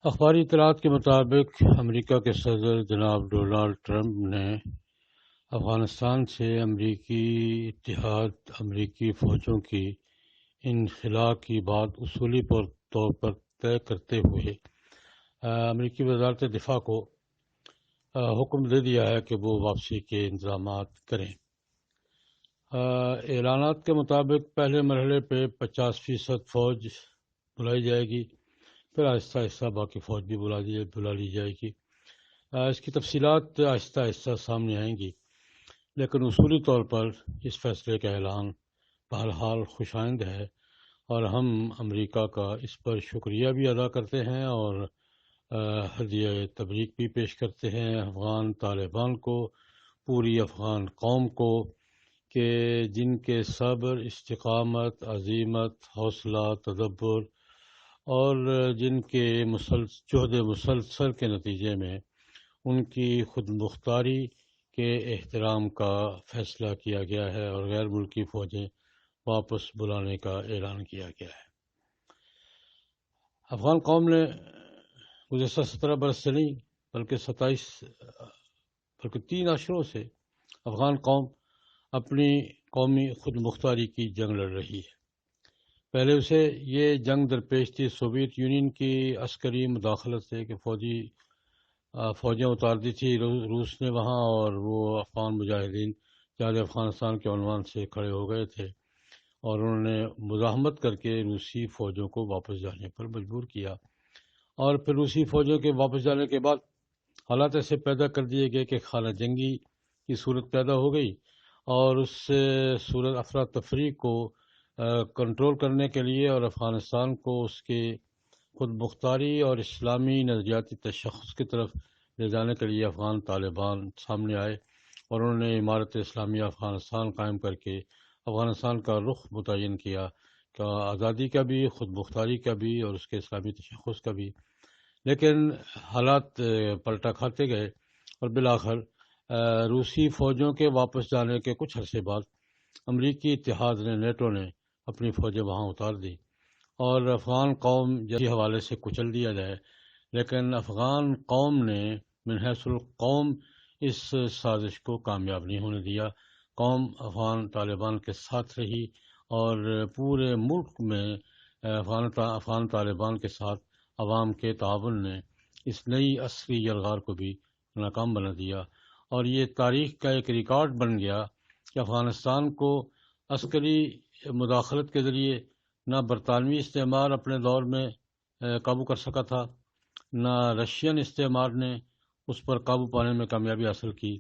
اخباری اطلاعات کے مطابق امریکہ کے صدر جناب ڈونلڈ ٹرمپ نے افغانستان سے امریکی فوجوں کی انخلاء کی بات اصولی طور پر طے کرتے ہوئے امریکی وزارت دفاع کو حکم دے دیا ہے کہ وہ واپسی کے انتظامات کریں۔ اعلانات کے مطابق پہلے مرحلے پہ 50% فوج بلائی جائے گی، پھر آہستہ آہستہ باقی فوج بھی بلا لی جائے گی۔ اس کی تفصیلات آہستہ آہستہ سامنے آئیں گی، لیکن اصولی طور پر اس فیصلے کا اعلان بہرحال خوش آئند ہے، اور ہم امریکہ کا اس پر شکریہ بھی ادا کرتے ہیں اور ہدیہ تبریک بھی پیش کرتے ہیں افغان طالبان کو، پوری افغان قوم کو، کہ جن کے صبر، استقامت، عزیمت، حوصلہ، تدبر اور جن کے جہد مسلسل کے نتیجے میں ان کی خود مختاری کے احترام کا فیصلہ کیا گیا ہے اور غیر ملکی فوجیں واپس بلانے کا اعلان کیا گیا ہے۔ افغان قوم نے گزشتہ 17 برس سے نہیں بلکہ 3 عشروں سے افغان قوم اپنی قومی خود مختاری کی جنگ لڑ رہی ہے۔ پہلے اسے یہ جنگ درپیش تھی سوویت یونین کی عسکری مداخلت سے کہ فوجیں اتار دی تھی روس نے وہاں، اور وہ افغان مجاہدین جہاد افغانستان کے عنوان سے کھڑے ہو گئے تھے اور انہوں نے مزاحمت کر کے روسی فوجوں کو واپس جانے پر مجبور کیا، اور پھر روسی فوجوں کے واپس جانے کے بعد حالات ایسے پیدا کر دیے گئے کہ خانہ جنگی کی صورت پیدا ہو گئی، اور اس صورت افراتفری کو کنٹرول کرنے کے لیے اور افغانستان کو اس کے خود مختاری اور اسلامی نظریاتی تشخص کی طرف لے جانے کے لیے افغان طالبان سامنے آئے، اور انہوں نے عمارت اسلامیہ افغانستان قائم کر کے افغانستان کا رخ متعین کیا، کہ آزادی کا بھی، خود مختاری کا بھی اور اس کے اسلامی تشخص کا بھی۔ لیکن حالات پلٹا کھاتے گئے، اور بالآخر روسی فوجوں کے واپس جانے کے کچھ عرصے بعد امریکی اتحاد نے، نیٹو نے اپنی فوجیں وہاں اتار دی، اور افغان قوم جس حوالے سے کچل دیا جائے، لیکن افغان قوم نے من حیث القوم اس سازش کو کامیاب نہیں ہونے دیا۔ قوم افغان طالبان کے ساتھ رہی، اور پورے ملک میں افغان طالبان کے ساتھ عوام کے تعاون نے اس نئی عسکری یلغار کو بھی ناکام بنا دیا، اور یہ تاریخ کا ایک ریکارڈ بن گیا کہ افغانستان کو عسکری مداخلت کے ذریعے نہ برطانوی استعمار اپنے دور میں قابو کر سکا تھا، نہ رشین استعمار نے اس پر قابو پانے میں کامیابی حاصل کی،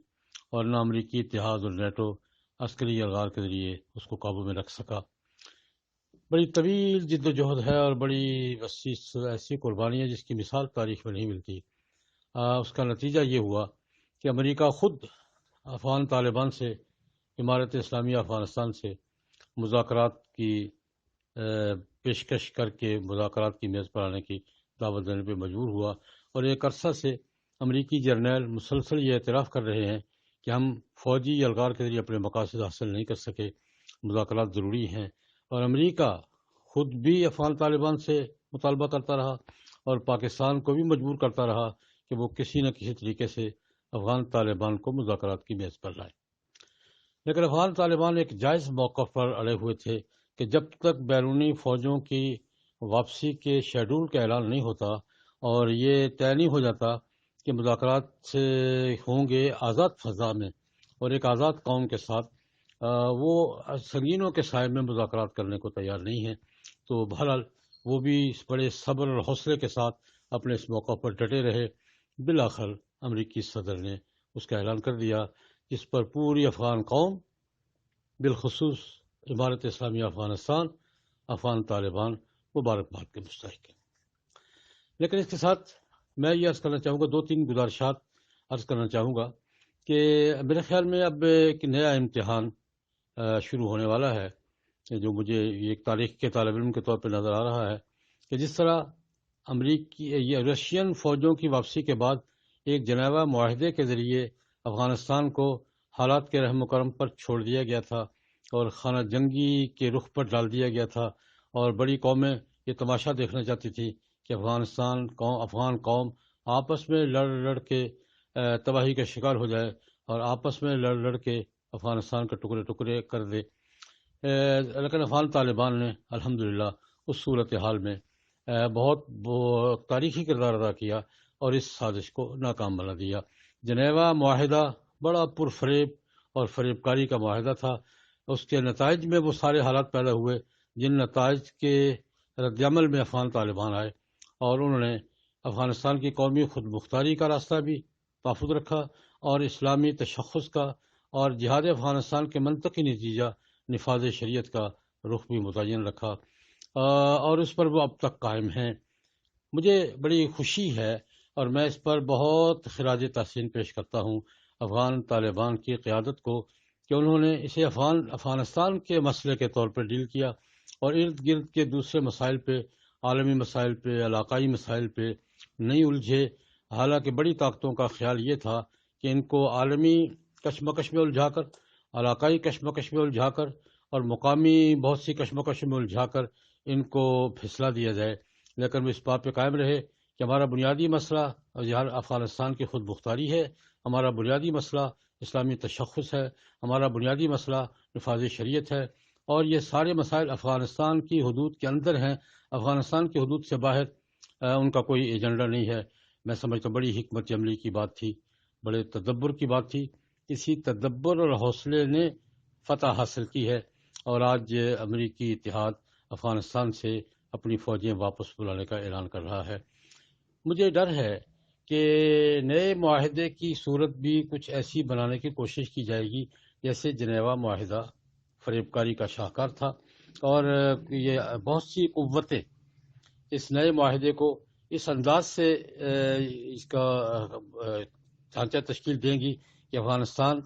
اور نہ امریکی اتحاد اور نیٹو عسکری یلغار کے ذریعے اس کو قابو میں رکھ سکا۔ بڑی طویل جد و جہد ہے اور بڑی وسیع ایسی قربانی ہے جس کی مثال تاریخ میں نہیں ملتی۔ اس کا نتیجہ یہ ہوا کہ امریکہ خود افغان طالبان سے، عمارت اسلامیہ افغانستان سے مذاکرات کی پیشکش کر کے مذاکرات کی میز پر آنے کی دعوت دینے پہ مجبور ہوا، اور ایک عرصہ سے امریکی جرنیل مسلسل یہ اعتراف کر رہے ہیں کہ ہم فوجی یلغار کے ذریعے اپنے مقاصد حاصل نہیں کر سکے، مذاکرات ضروری ہیں، اور امریکہ خود بھی افغان طالبان سے مطالبہ کرتا رہا اور پاکستان کو بھی مجبور کرتا رہا کہ وہ کسی نہ کسی طریقے سے افغان طالبان کو مذاکرات کی میز پر لائے۔ لیکن افغان طالبان ایک جائز موقف پر اڑے ہوئے تھے کہ جب تک بیرونی فوجوں کی واپسی کے شیڈول کا اعلان نہیں ہوتا اور یہ طے نہیں ہو جاتا کہ مذاکرات سے ہوں گے آزاد فضا میں اور ایک آزاد قوم کے ساتھ، وہ سنگینوں کے سائے میں مذاکرات کرنے کو تیار نہیں ہیں، تو بہرحال وہ بھی بڑے صبر اور حوصلے کے ساتھ اپنے اس موقع پر ڈٹے رہے۔ بالآخر امریکی صدر نے اس کا اعلان کر دیا، جس پر پوری افغان قوم، بالخصوص عمارت اسلامیہ افغانستان، افغان طالبان مبارکباد کے مستحق ہیں۔ لیکن اس کے ساتھ میں یہ عرض کرنا چاہوں گا، 2-3 گزارشات عرض کرنا چاہوں گا کہ میرے خیال میں اب ایک نیا امتحان شروع ہونے والا ہے، جو مجھے ایک تاریخ کے طالب علم کے طور پہ نظر آ رہا ہے، کہ جس طرح رشین فوجوں کی واپسی کے بعد ایک جنیوا معاہدے کے ذریعے افغانستان کو حالات کے رحم و کرم پر چھوڑ دیا گیا تھا اور خانہ جنگی کے رخ پر ڈال دیا گیا تھا، اور بڑی قومیں یہ تماشا دیکھنا چاہتی تھیں کہ افغان قوم آپس میں لڑ کے تباہی کا شکار ہو جائے اور آپس میں لڑ کے افغانستان کے ٹکڑے ٹکڑے کر دے، لیکن افغان طالبان نے الحمدللہ اس صورتحال میں بہت تاریخی کردار ادا کیا اور اس سازش کو ناکام بنا دیا۔ جنیوا معاہدہ بڑا پرفریب اور فریب کاری کا معاہدہ تھا۔ اس کے نتائج میں وہ سارے حالات پیدا ہوئے جن نتائج کے رد عمل میں افغان طالبان آئے، اور انہوں نے افغانستان کی قومی خود مختاری کا راستہ بھی محفوظ رکھا اور اسلامی تشخص کا اور جہاد افغانستان کے منطقی نتیجہ نفاذ شریعت کا رخ بھی متعین رکھا، اور اس پر وہ اب تک قائم ہیں۔ مجھے بڑی خوشی ہے اور میں اس پر بہت خراج تحسین پیش کرتا ہوں افغان طالبان کی قیادت کو کہ انہوں نے اسے افغانستان کے مسئلے کے طور پر ڈیل کیا اور ارد گرد کے دوسرے مسائل پہ، عالمی مسائل پہ، علاقائی مسائل پہ نہیں الجھے۔ حالانکہ بڑی طاقتوں کا خیال یہ تھا کہ ان کو عالمی کشمکش میں الجھا کر، علاقائی کشمکش میں الجھا کر اور مقامی بہت سی کشمکش میں الجھا کر ان کو پھسلا دیا جائے، لیکن وہ اس بات پہ قائم رہے کہ ہمارا بنیادی مسئلہ افغانستان کی خود مختاری ہے، ہمارا بنیادی مسئلہ اسلامی تشخص ہے، ہمارا بنیادی مسئلہ نفاذ شریعت ہے، اور یہ سارے مسائل افغانستان کی حدود کے اندر ہیں، افغانستان کی حدود سے باہر ان کا کوئی ایجنڈا نہیں ہے۔ میں سمجھتا ہوں بڑی حکمت عملی کی بات تھی، بڑے تدبر کی بات تھی۔ اسی تدبر اور حوصلے نے فتح حاصل کی ہے، اور آج امریکی اتحاد افغانستان سے اپنی فوجیں واپس بلانے کا اعلان کر رہا ہے۔ مجھے ڈر ہے کہ نئے معاہدے کی صورت بھی کچھ ایسی بنانے کی کوشش کی جائے گی جیسے جنیوا معاہدہ فریب کاری کا شاہکار تھا، اور یہ بہت سی قوتیں اس نئے معاہدے کو اس انداز سے اس کا ڈھانچہ تشکیل دیں گی کہ افغانستان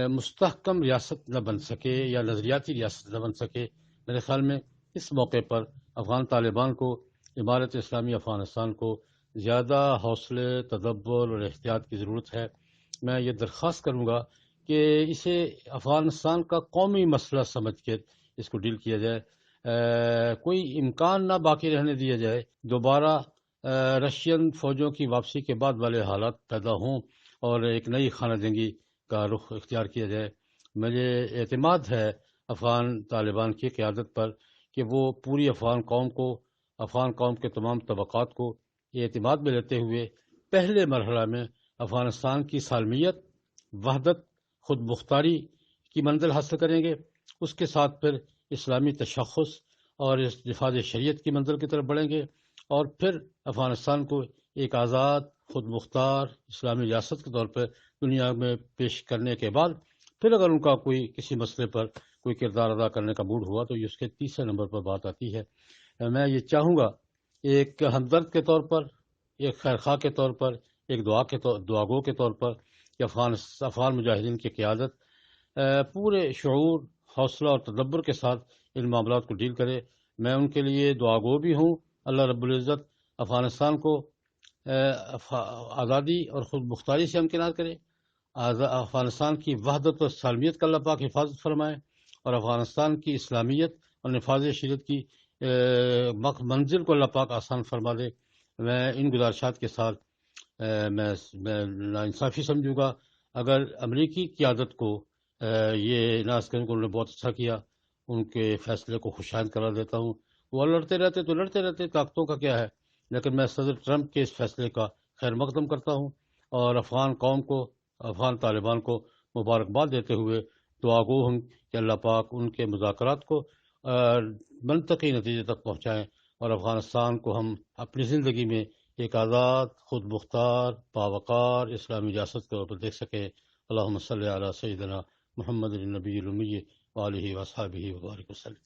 مستحکم ریاست نہ بن سکے یا نظریاتی ریاست نہ بن سکے۔ میرے خیال میں اس موقع پر افغان طالبان کو، امارت اسلامی افغانستان کو زیادہ حوصلے، تدبر اور احتیاط کی ضرورت ہے۔ میں یہ درخواست کروں گا کہ اسے افغانستان کا قومی مسئلہ سمجھ کے اس کو ڈیل کیا جائے، کوئی امکان نہ باقی رہنے دیا جائے دوبارہ رشین فوجوں کی واپسی کے بعد والے حالات پیدا ہوں اور ایک نئی خانہ جنگی کا رخ اختیار کیا جائے۔ مجھے اعتماد ہے افغان طالبان کی قیادت پر کہ وہ پوری افغان قوم کے تمام طبقات کو یہ اعتماد میں لیتے ہوئے پہلے مرحلہ میں افغانستان کی سالمیت، وحدت، خود مختاری کی منزل حاصل کریں گے، اس کے ساتھ پھر اسلامی تشخص اور نفاذ شریعت کی منزل کی طرف بڑھیں گے، اور پھر افغانستان کو ایک آزاد، خود مختار اسلامی ریاست کے طور پر دنیا میں پیش کرنے کے بعد پھر اگر ان کا کوئی کسی مسئلے پر کوئی کردار ادا کرنے کا موڈ ہوا تو یہ اس کے تیسرے نمبر پر بات آتی ہے۔ میں یہ چاہوں گا ایک ہمدرد کے طور پر، ایک خیرخواہ کے طور پر، ایک دعاگو کے طور پر کہ افغان مجاہدین کی قیادت پورے شعور، حوصلہ اور تدبر کے ساتھ ان معاملات کو ڈیل کرے۔ میں ان کے لیے دعاگو بھی ہوں۔ اللہ رب العزت افغانستان کو آزادی اور خود مختاری سے امکنار کرے، افغانستان کی وحدت اور سالمیت کا اللہ پاک حفاظت فرمائے، اور افغانستان کی اسلامیت اور نفاذ شریعت کی منزل کو اللہ پاک آسان فرما دے۔ میں ان گزارشات کے ساتھ میں ناانصافی سمجھوں گا اگر امریکی قیادت کو یہ ناز کروں کہ انہوں نے بہت اچھا کیا، ان کے فیصلے کو خوشائند قرار دیتا ہوں۔ وہ لڑتے رہتے، طاقتوں کا کیا ہے، لیکن میں صدر ٹرمپ کے اس فیصلے کا خیر مقدم کرتا ہوں، اور افغان قوم کو، افغان طالبان کو مبارکباد دیتے ہوئے دعاگو ہوں کہ اللہ پاک ان کے مذاکرات کو منطقی نتیجے تک پہنچائیں اور افغانستان کو ہم اپنی زندگی میں ایک آزاد، خود مختار، باوقار اسلامی ریاست کے طور پر دیکھ سکیں۔ اللہم صلی علی سیدنا محمد النبی الامی وآلہ وصحبہ وبارک وسلم۔